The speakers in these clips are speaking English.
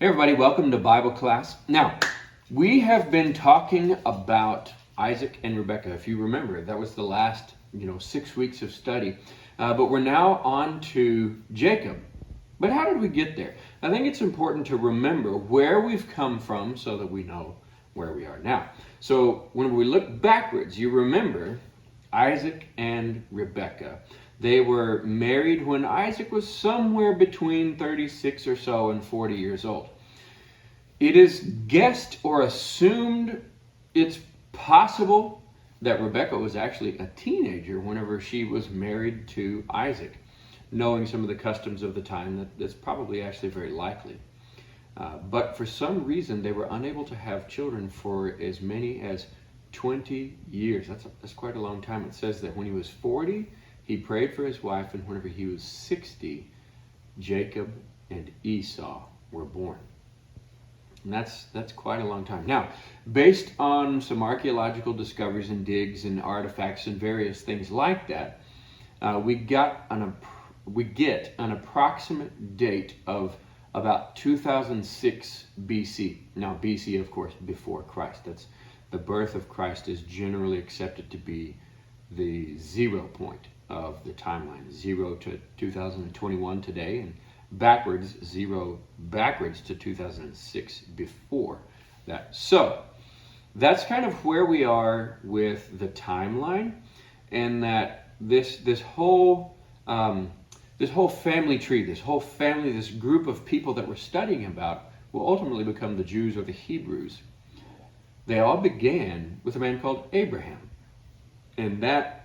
Hey everybody, welcome to Bible class. Now, we have been talking about Isaac and Rebekah. If you remember, that was the last 6 weeks of study. But we're now on to Jacob. But how did we get there? I think it's important to remember where we've come from so that we know where we are now. So when we look backwards, you remember Isaac and Rebekah. They were married when Isaac was somewhere between 36 or so and 40 years old. It is guessed or assumed it's possible that Rebekah was actually a teenager whenever she was married to Isaac. Knowing some of the customs of the time, that's probably actually very likely. But for some reason, they were unable to have children for as many as 20 years. That's quite a long time. It says that when he was 40, he prayed for his wife, and whenever he was 60, Jacob and Esau were born. And that's quite a long time. Now, based on some archaeological discoveries and digs and artifacts and various things like that, we get an approximate date of about 2006 BC. Now, BC, of course, before Christ. That's the birth of Christ is generally accepted to be the 0 point of the timeline. 0 to 2021 today, and backwards, 0 backwards to 2006 before that. So that's kind of where we are with the timeline, and that this whole family tree, this group of people that we're studying about will ultimately become the Jews or the Hebrews. They all began with a man called Abraham, and that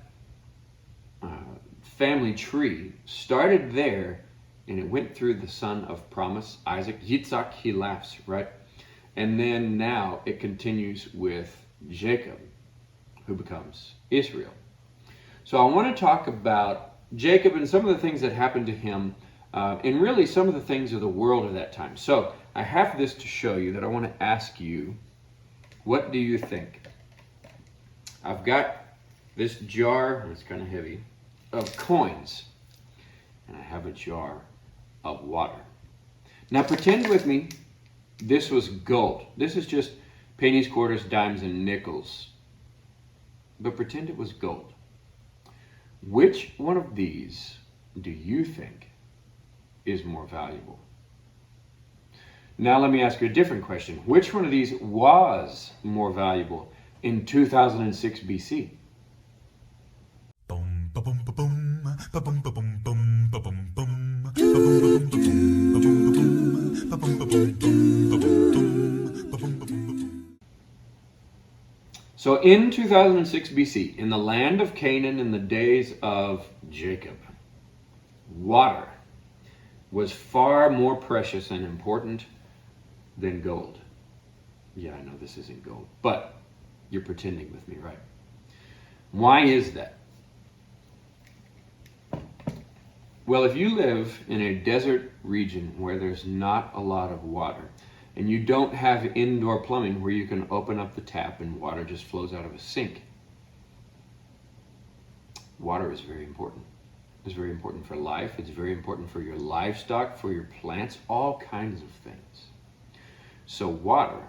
family tree started there, and it went through the son of promise, Isaac. Yitzhak, he laughs, right? And then now it continues with Jacob, who becomes Israel. So I want to talk about Jacob and some of the things that happened to him, and really some of the things of the world of that time. So I have this to show you that I want to ask you, what do you think? I've got this jar, it's kind of heavy, of coins, and I have a jar of water. Now pretend with me this was gold. This is just pennies, quarters, dimes, and nickels. But pretend it was gold. Which one of these do you think is more valuable? Now let me ask you a different question. Which one of these was more valuable in 2006 BC? So in 2006 BC, in the land of Canaan in the days of Jacob, water was far more precious and important than gold. Yeah, I know this isn't gold, but you're pretending with me, right? Why is that? Well, if you live in a desert region where there's not a lot of water, and you don't have indoor plumbing where you can open up the tap and water just flows out of a sink, water is very important. It's very important for life. It's very important for your livestock, for your plants, all kinds of things. So water,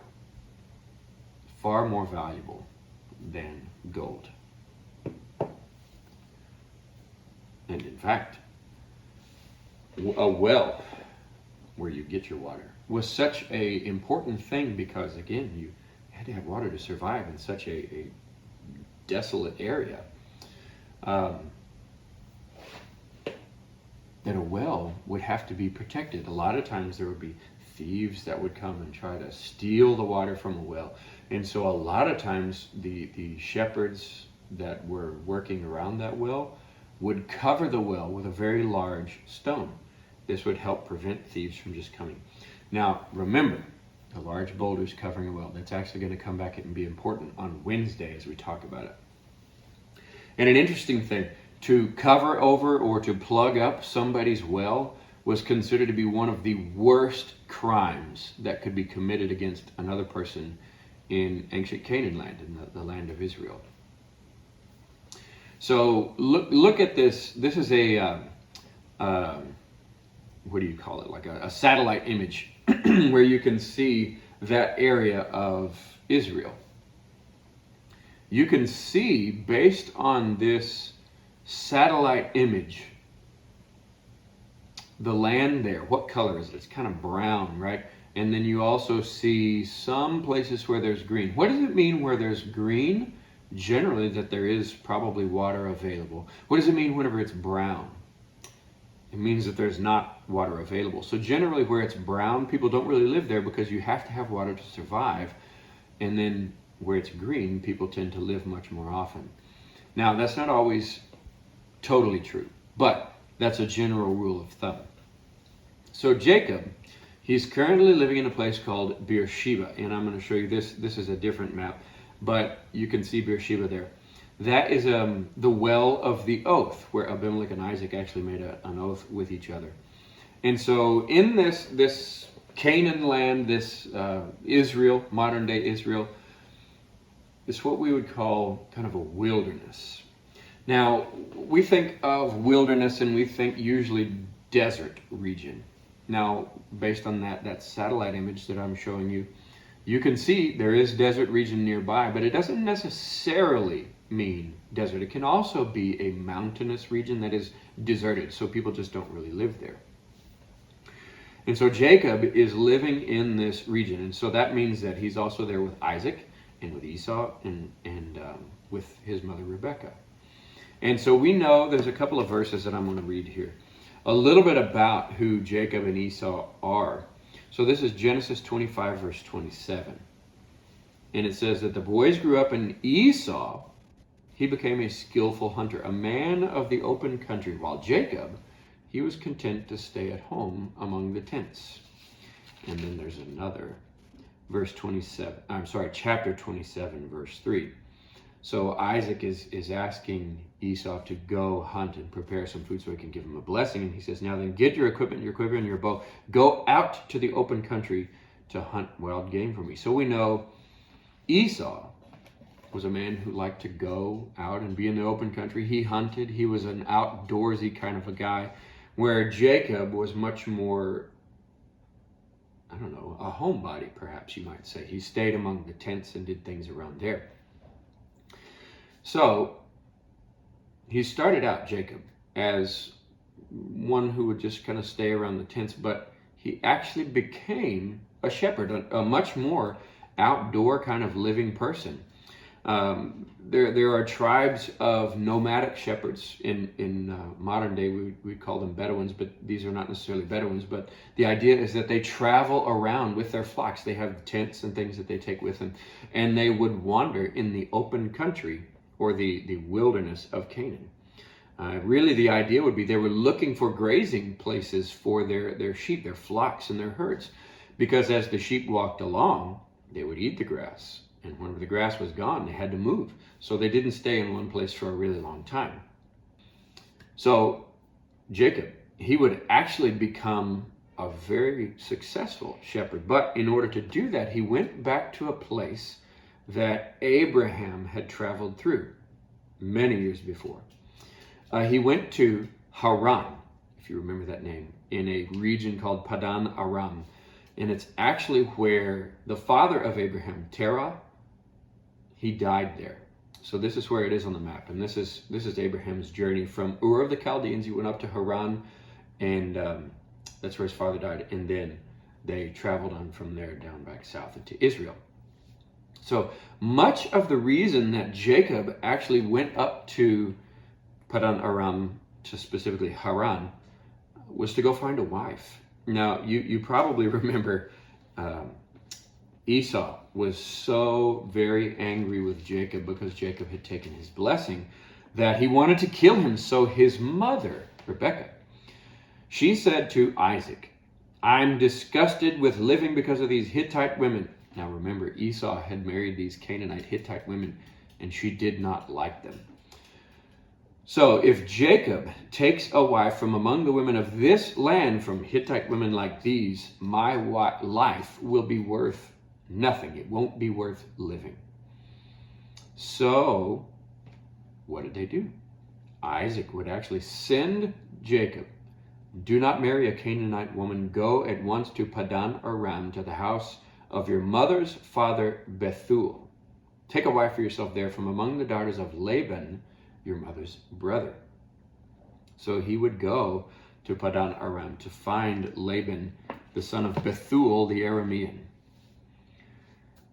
far more valuable than gold. And in fact, a well where you get your water was such a important thing because, again, you had to have water to survive in such a desolate area. That a well would have to be protected. A lot of times there would be thieves that would come and try to steal the water from a well. And so a lot of times the shepherds that were working around that well would cover the well with a very large stone. This would help prevent thieves from just coming. Now, remember, the large boulders covering a well, that's actually going to come back and be important on Wednesday as we talk about it. And an interesting thing, to cover over or to plug up somebody's well was considered to be one of the worst crimes that could be committed against another person in ancient Canaan land, in the land of Israel. So look at this. This is a what do you call it? Like a satellite image where you can see that area of Israel. You can see, based on this satellite image, the land there. What color is it? It's kind of brown, right? And then you also see some places where there's green. What does it mean where there's green? Generally, that there is probably water available. What does it mean whenever it's brown? It means that there's not water available. So generally where it's brown, people don't really live there because you have to have water to survive. And then where it's green, people tend to live much more often. Now, that's not always totally true, but that's a general rule of thumb. So Jacob, he's currently living in a place called Beersheba, and I'm going to show you this. This is a different map, but you can see Beersheba there. That is the well of the oath, where Abimelech and Isaac actually made an oath with each other. And so in this Canaan land, this Israel, modern day Israel, is what we would call kind of a wilderness. Now, we think of wilderness and we think usually desert region. Now, based on that satellite image that I'm showing you, you can see there is desert region nearby, but it doesn't necessarily mean desert. It can also be a mountainous region that is deserted, so people just don't really live there. And so Jacob is living in this region, and so that means that he's also there with Isaac and with Esau and with his mother Rebekah. And so we know there's a couple of verses that I'm going to read here. A little bit about who Jacob and Esau are. So this is Genesis 25, verse 27. And it says that the boys grew up, and Esau, he became a skillful hunter, a man of the open country, while Jacob, he was content to stay at home among the tents. And then there's another, chapter 27, verse 3. So Isaac is asking Esau to go hunt and prepare some food so he can give him a blessing. And he says, now then, get your equipment, your quiver, and your bow. Go out to the open country to hunt wild game for me. So we know Esau was a man who liked to go out and be in the open country. He hunted. He was an outdoorsy kind of a guy, where Jacob was much more, a homebody, perhaps you might say. He stayed among the tents and did things around there. So he started out, Jacob, as one who would just kind of stay around the tents, but he actually became a shepherd, a much more outdoor kind of living person. There are tribes of nomadic shepherds in modern day. We call them Bedouins, but these are not necessarily Bedouins. But the idea is that they travel around with their flocks. They have tents and things that they take with them, and they would wander in the open country or the wilderness of Canaan. Really, the idea would be they were looking for grazing places for their sheep, their flocks, and their herds, because as the sheep walked along, they would eat the grass. And whenever the grass was gone, they had to move. So they didn't stay in one place for a really long time. So Jacob, he would actually become a very successful shepherd. But in order to do that, he went back to a place that Abraham had traveled through many years before. He went to Haran, if you remember that name, in a region called Padan Aram. And it's actually where the father of Abraham, Terah, he died there. So this is where it is on the map. And this is Abraham's journey from Ur of the Chaldeans. He went up to Haran, and that's where his father died. And then they traveled on from there down back south into Israel. So much of the reason that Jacob actually went up to Padan Aram, to specifically Haran, was to go find a wife. Now, you probably remember Esau was so very angry with Jacob because Jacob had taken his blessing that he wanted to kill him. So his mother, Rebekah, she said to Isaac, I'm disgusted with living because of these Hittite women. Now remember, Esau had married these Canaanite Hittite women, and she did not like them. So if Jacob takes a wife from among the women of this land, from Hittite women like these, my life will be worth nothing. It won't be worth living. So what did they do? Isaac would actually send Jacob Do not marry a Canaanite woman. Go at once to Padan Aram, to the house of your mother's father Bethuel. Take a wife for yourself there from among the daughters of Laban, your mother's brother. So he would go to Padan Aram to find Laban, the son of Bethuel the Aramean.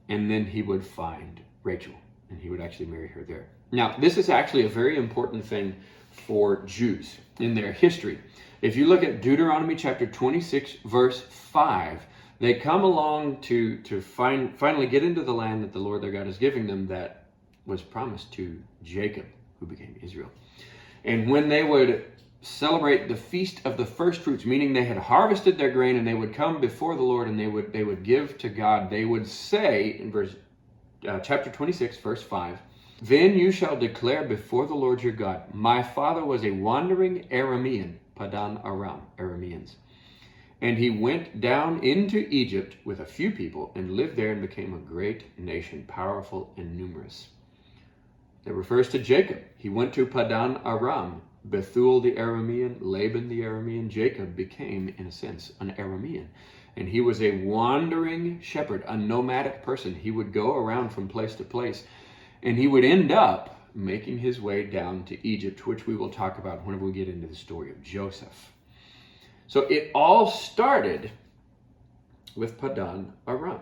And then he would find Rachel, and he would actually marry her there. Now, this is actually a very important thing for Jews in their history. If you look at Deuteronomy chapter 26, verse 5, they come along to finally get into the land that the Lord their God is giving them that was promised to Jacob, who became Israel. And when they would celebrate the feast of the first fruits, meaning they had harvested their grain and they would come before the Lord and they would give to God, they would say in chapter 26, verse 5, then you shall declare before the Lord your God, my father was a wandering Aramean, Padan Aram, Arameans. And he went down into Egypt with a few people and lived there and became a great nation, powerful and numerous. That refers to Jacob. He went to Padan Aram. Bethuel the Aramean, Laban the Aramean. Jacob became, in a sense, an Aramean. And he was a wandering shepherd, a nomadic person. He would go around from place to place. And he would end up making his way down to Egypt, which we will talk about whenever we get into the story of Joseph. So it all started with Padan Aram,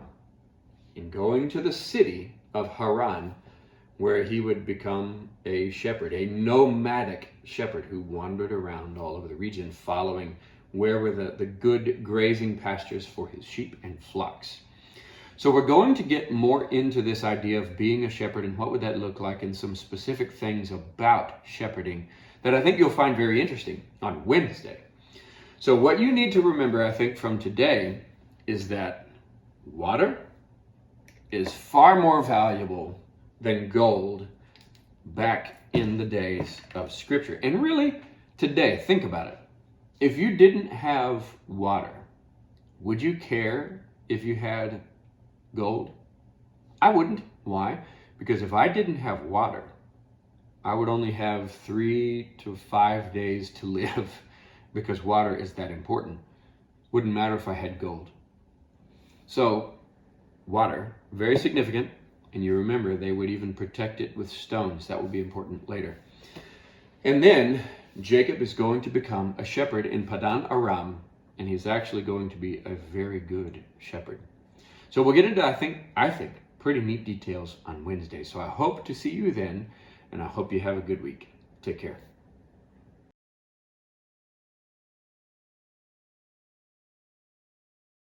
in going to the city of Haran, where he would become a shepherd, a nomadic shepherd who wandered around all over the region, following where were the good grazing pastures for his sheep and flocks. So we're going to get more into this idea of being a shepherd and what would that look like, and some specific things about shepherding that I think you'll find very interesting on Wednesday. So what you need to remember, I think, from today is that water is far more valuable than gold back in the days of Scripture. And really, today, think about it. If you didn't have water, would you care if you had gold? I wouldn't. Why? Because if I didn't have water, I would only have 3 to 5 days to live, because water is that important. Wouldn't matter if I had gold. So, water, very significant. And you remember, they would even protect it with stones. That will be important later. And then Jacob is going to become a shepherd in Padan Aram, and he's actually going to be a very good shepherd. So we'll get into, I think, pretty neat details on Wednesday. So I hope to see you then, and I hope you have a good week. Take care.